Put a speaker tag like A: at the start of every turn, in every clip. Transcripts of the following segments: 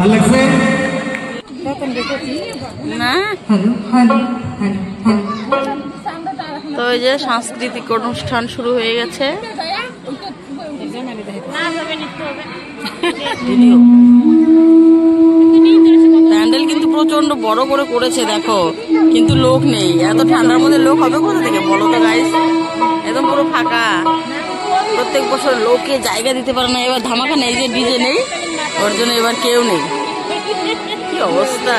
A: ভালো লাগছে
B: না? তো এই যে সাংস্কৃতিক অনুষ্ঠান শুরু হয়ে গেছে। প্যান্ডেল কিন্তু প্রচন্ড বড় করে করেছে দেখো, কিন্তু লোক নেই। এত ঠান্ডার মধ্যে লোক হবে কোথা থেকে বলো তো গাইস? একদম পুরো ফাঁকা। প্রত্যেক বছর লোকে জায়গা দিতে পারে না, এবার ধামাকা নেই, যে ডিজে নেই ওর জন্য এবার কেউ নেই। কি অবস্থা!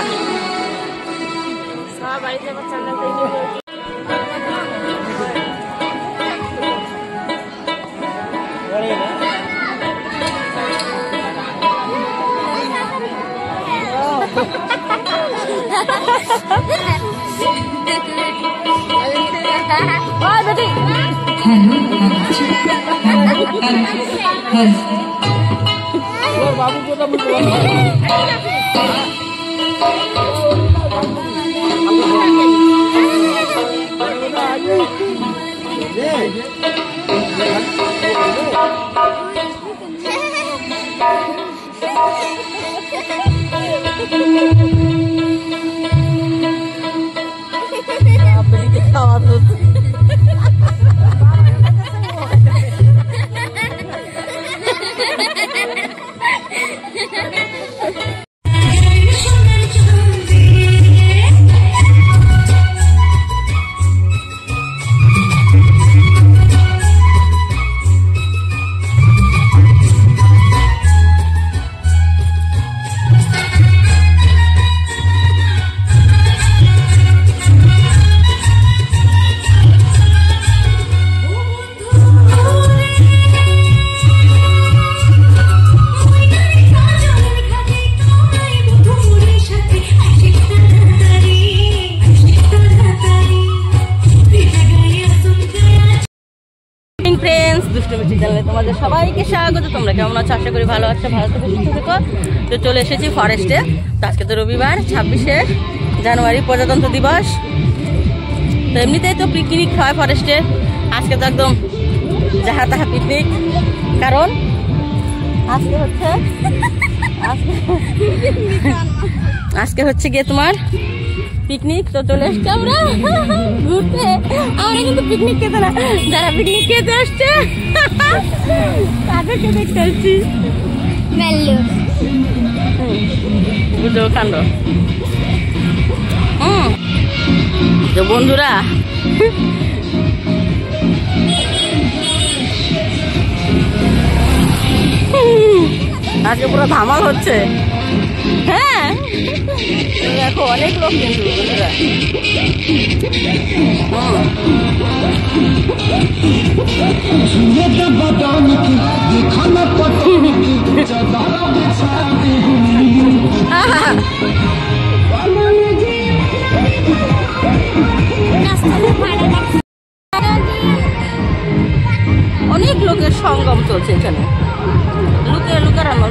B: তোমাদের সবাইকে স্বাগত। তোমরা কেমন আছো? আশা করি ভালো আছো। ভালো থেকে সুস্থ থেকো। তো চলে এসেছি ফরেস্টে। তো আজকে তো রবিবার, 26শে জানুয়ারি, প্রজাতন্ত্র দিবস। তো এমনিতেই তো পিকনিক হয় ফরেস্টে। আজকে তো একদম যাহা তাহা পিকনিক, কারণ আজকে হচ্ছে গিয়ে তোমার পিকনিক। তো চলে এসছি আমরা ঘুরতে। আমরা কিন্তু পিকনিক খেতে না, যারা পিকনিক খেতে আসছে তাদেরকে দেখতে আসছি। বুঝো কাণ্ড। তো বন্ধুরা, আজকে পুরো ধামাল হচ্ছে। হ্যাঁ দেখো, অনেক লোক কিন্তু বন্ধুরা। অনেক লোকের সঙ্গম চলছে এখানে।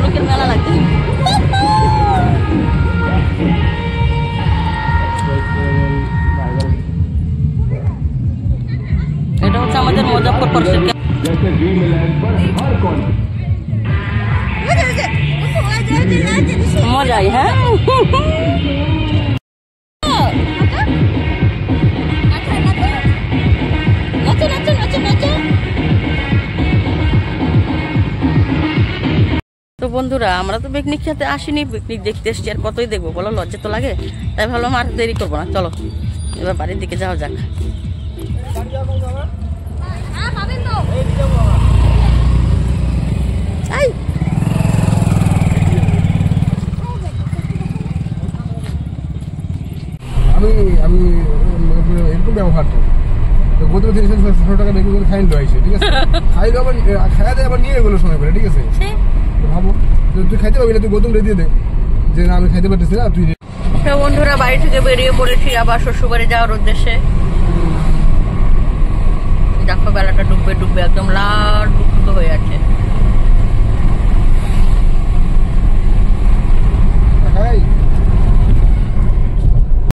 B: লোকের মেলা লাগছে। এটা হচ্ছে আমাদের মুজফ্ফরপুর মজাই। হ্যাঁ তো বন্ধুরা, আমরা তো পিকনিক খেতে আসিনি, পিকনিক দেখতে এসছি। আর কতই দেখবো বলো, লজ্জা তো লাগে। তাই ভাবলাম আর দেরি করবো না, চলো এবার বাড়ির দিকে যাওয়া যাক।
A: আমি এরকম ব্যবহার করি। তো গত 300 টাকা বেশি করে খাইন রয়েছে, ঠিক আছে? খাইলে আবার খাইয়া দেয়, আবার নিয়ে গেলো সময় করে, ঠিক আছে? ভাবো তুই খাইতে পারবি না, তুই গৌতম রেডিয়ে দে যে না আমি খাইতে পারতেছি না, তুই।
B: তো বন্ধুরা, বাড়ি থেকে বেরিয়ে পড়েছি আবার শ্বশুরবাড়ি যাওয়ার উদ্দেশ্যে। দেখো বেলাটা ডুববে ডুববে একদম লাল টুকটুক হয়ে আছে।